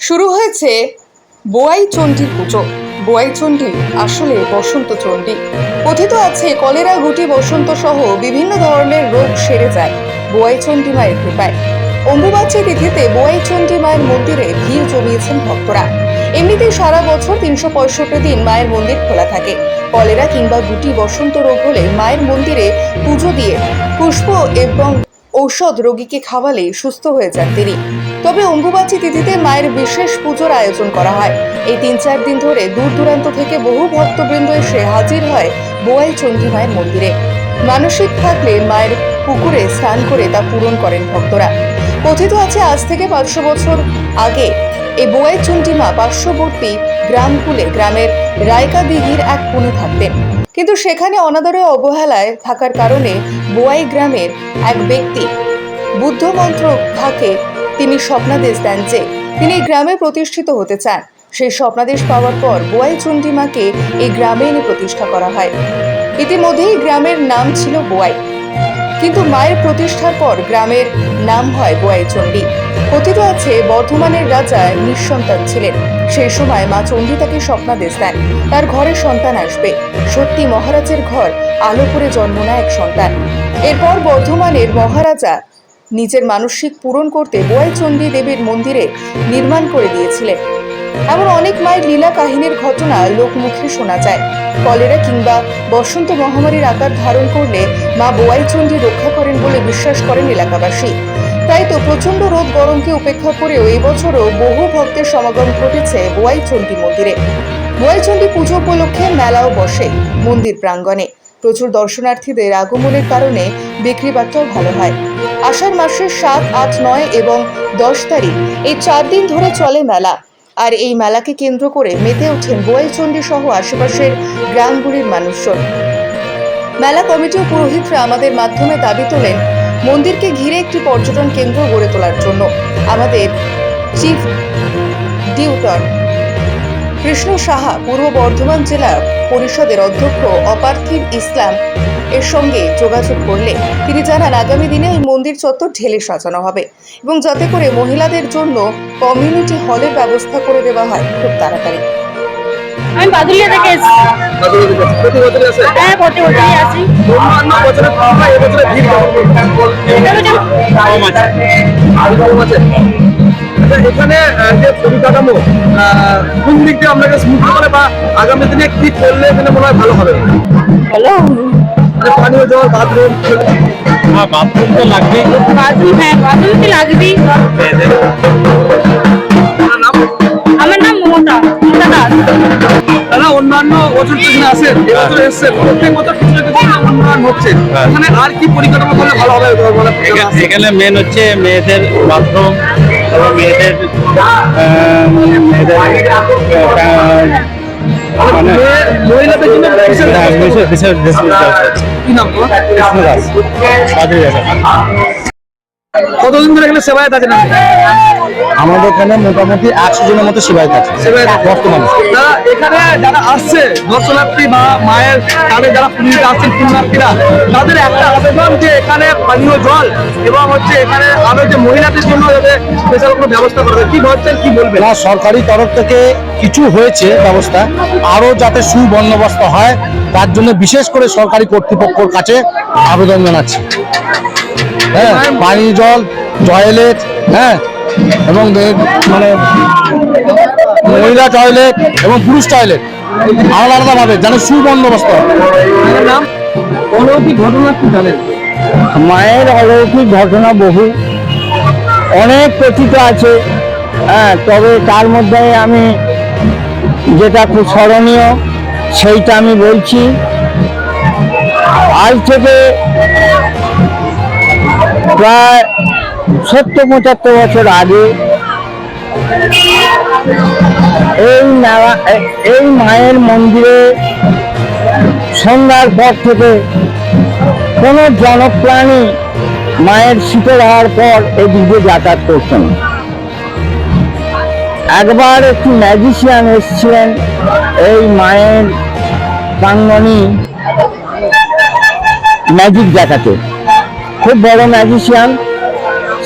শুরু হয়েছে বোয়াই চণ্ডীর পুজো। বোয়াই চণ্ডী আসলে বসন্ত চণ্ডী। কথিত আছে কলেরা, গুটি, বসন্ত সহ বিভিন্ন ধরনের রোগ সেরে যায় বোয়াই চণ্ডী মায়ের কৃপায়। অম্বুবাচী তিথিতে বোয়াই চণ্ডী মায়ের মন্দিরে ভিড় জমিয়েছেন ভক্তরা। এমনিতেই সারা বছর 365 দিন মায়ের মন্দির খোলা থাকে। কলেরা কিংবা গুটি, বসন্ত রোগ হলে মায়ের মন্দিরে পুজো দিয়ে পুষ্প এবং ঔষধ রোগীকে খাওয়ালে সুস্থ হয়ে যান তিনি। তবে অম্বুবাচী তিথিতে মায়ের বিশেষ পুজোর আয়োজন করা হয়। এই 3-4 দিন ধরে দূর দূরান্ত থেকে বহু ভক্তবৃন্দ এসে হাজির হয় বোয়াই চণ্ডী মায়ের মন্দিরে। মানসিক থাকলে মায়ের পুকুরে স্নান করে তা পূরণ করেন ভক্তরা। কথিত আছে আজ থেকে 500 বছর আগে এই বোয়াই চণ্ডী মা পার্শ্ববর্তী গ্রামকুলে গ্রামের রায়কা দিঘির এক কোণে থাকতেন। কিন্তু সেখানে অনাদরে অবহেলায় থাকার কারণে বোয়াই গ্রামের এক ব্যক্তি বুদ্ধ মন্ত্র থাকে তিনি স্বপ্নাদেশ দেন যে তিনি এই গ্রামে প্রতিষ্ঠিত হতে চান। সেই স্বপ্নাদেশ পাওয়ার পর বোয়াই চণ্ডী মাকে এই গ্রামে এনে প্রতিষ্ঠা করা হয়। ইতিমধ্যেই গ্রামের নাম ছিল বোয়াই, কিন্তু মায়ের প্রতিষ্ঠার পর গ্রামের নাম হয় বোয়াই চণ্ডী। কথিত আছে বর্ধমানের রাজা নিঃসন্তান ছিলেন। সেই সময় মা চণ্ডী তাকে স্বপ্নাদেশ দেন তার ঘরে সন্তান আসবে। সত্যি মহারাজের ঘর আলো করে জন্ম নেয় এক সন্তান। এরপর বর্ধমানের মহারাজা নিজের মানসিক পূরণ করতে বোয়াই চণ্ডী দেবীর মন্দিরে নির্মাণ করে দিয়েছিলেন। এমন অনেক মায়ের লীলা কাহিনীর ঘটনা লোকমুখে শোনা যায়। কলেরা কিংবা বসন্ত মহামারীর আকার ধারণ করলে মা বোয়াই চণ্ডী রক্ষা করেন বলে বিশ্বাস করেন এলাকাবাসী। তাই তো প্রচন্ড রোদ গরমকে উপেক্ষা করেও এই বছরও বহু ভক্তের সমাগম ঘটেছে বোয়াই চণ্ডী মন্দিরে। বোয়াই চণ্ডী পুজো উপলক্ষে মেলাও বসে মন্দির প্রাঙ্গণে। প্রচুর দর্শনার্থীদের আগমনের কারণে বিক্রি বাট্টাও ভালো হয়। আষাঢ় মাসের 7, 8, 9 এবং 10 তারিখ এই 4 দিন ধরে চলে মেলা। আর এই মেলাকে কেন্দ্র করে মেতে ওঠেন বোয়াই চণ্ডী সহ আশেপাশের গ্রামগুলির মানুষজন। মেলা কমিটি ও পুরোহিতরা আমাদের মাধ্যমে দাবি তোলেন মন্দিরকে ঘিরে একটি পর্যটন কেন্দ্র গড়ে তোলার জন্য। আমাদের চিফ ডিউটর কৃষ্ণ সাহা, পূর্ব বর্ধমান জেলা পরিষদের অধ্যক্ষ অপার্থিব ইসলাম এর সঙ্গে যোগাযোগ করলে তিনি জানান আগামী দিনে এই মন্দির চত্বর ঢেলে সাজানো হবে এবং যাতে করে মহিলাদের জন্য কমিউনিটি হলের ব্যবস্থা করে দেওয়া হয় খুব তাড়াতাড়ি। আমি বাদুলিয়া থেকে এসেছি। প্রতি বছরই আসে? হ্যাঁ, প্রতি বছরই আসি। অন্যান্য বছরের তুলনায় এবছরে ভিড় কম আছে। কম আছে। আচ্ছা, এখানে যে পরিকাঠামো কোন দিক দিয়ে আপনাকে স্মুথ করে বা আগামী দিনে কি করলে এখানে মনে হয় ভালো হবে? হ্যালো, মানে পানীয় জল, বাথরুম? হ্যাঁ, বাথরুম তো লাগবেই। বাথরুম, হ্যাঁ বাথরুম তো লাগবেই। আপনার নাম? আমার নাম মমতা দাস। দাদা, অন্যান্য বছর তো এখানে আসেন, এবছর এসছেন, প্রত্যেক বছর কিছু না কিছু উন্নয়ন হচ্ছে। এখানে আর কি পরিকাঠামো করলে ভালো হবে? এখানে মেন হচ্ছে মেয়েদের বাথরুম, মেয়েদের মানে মহিলাদের জন্য কি নাম তোমার? কতদিন ধরে এখানে সেবায়ত আছেন? আমাদের এখানে মোটামুটি 100 জনের মতো সেবায়ত আছে বর্তমানে। তারা এখানে যারা আসছে দর্শনার্থী বা মায়ের কানে যারা পুরীতে আসছেন পুণ্যার্থীরা, তাদের একটা আবেদন যে এখানে পানীয় জল এবং হচ্ছে এখানে আরো যে মহিলাদের জন্য যাতে স্পেশাল কোনো ব্যবস্থা করবে, কি ভাবছেন, কি বলবেন? না, সরকারি তরফ থেকে কিছু হয়েছে ব্যবস্থা, আরো যাতে সুবন্দোবস্ত হয় তার জন্য বিশেষ করে সরকারি কর্তৃপক্ষের কাছে আবেদন জানাচ্ছি। হ্যাঁ, পানি, জল, টয়লেট, হ্যাঁ, এবং মানে মহিলা টয়লেট এবং পুরুষ টয়লেট আলাদা আলাদা ভাবে যেন সুবন্দোবস্ত। নাম অলৌকিক ঘটনা কি জানেন? মায়ের অলৌকিক ঘটনা বহু অনেক কথিত আছে, হ্যাঁ, তবে তার মধ্যে আমি যেটা খুব স্মরণীয় সেইটা আমি বলছি। আজ থেকে প্রায় 70-75 বছর আগে এই মায়ের মন্দিরে সন্ধ্যার পর থেকে কোনো জনপ্রাণী মায়ের শীতল হওয়ার পর এদিকে যাতায়াত করতেন। একবার একটি ম্যাজিশিয়ান এসেছিলেন এই মায়ের প্রাঙ্গণে ম্যাজিক দেখাতে, খুব বড় ম্যাজিশিয়ান।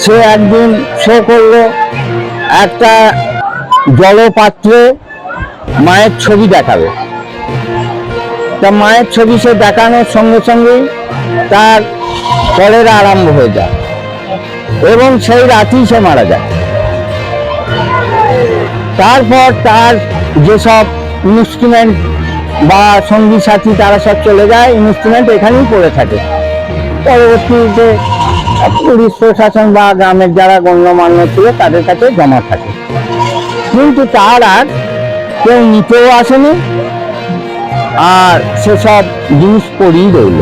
সে একদিন শো করলো একটা জলপাত্রে মায়ের ছবি দেখাবে। তা মায়ের ছবি সে দেখানোর সঙ্গে সঙ্গেই তার কলেরা আরম্ভ হয়ে যায় এবং সেই রাতেই সে মারা যায়। তারপর তার যেসব ইনস্ট্রুমেন্ট বা সঙ্গী সাথী তারা সব চলে যায়, ইনস্ট্রুমেন্ট এখানেই পড়ে থাকে। পরবর্তীতে পুলিশ প্রশাসন বা গ্রামের যারা গণ্যমান্য ছিল তাদের কাছে জমা থাকে, কিন্তু তার আর কেউ নিতেও আসেনি, আর সেসব জিনিস পড়েই রইল।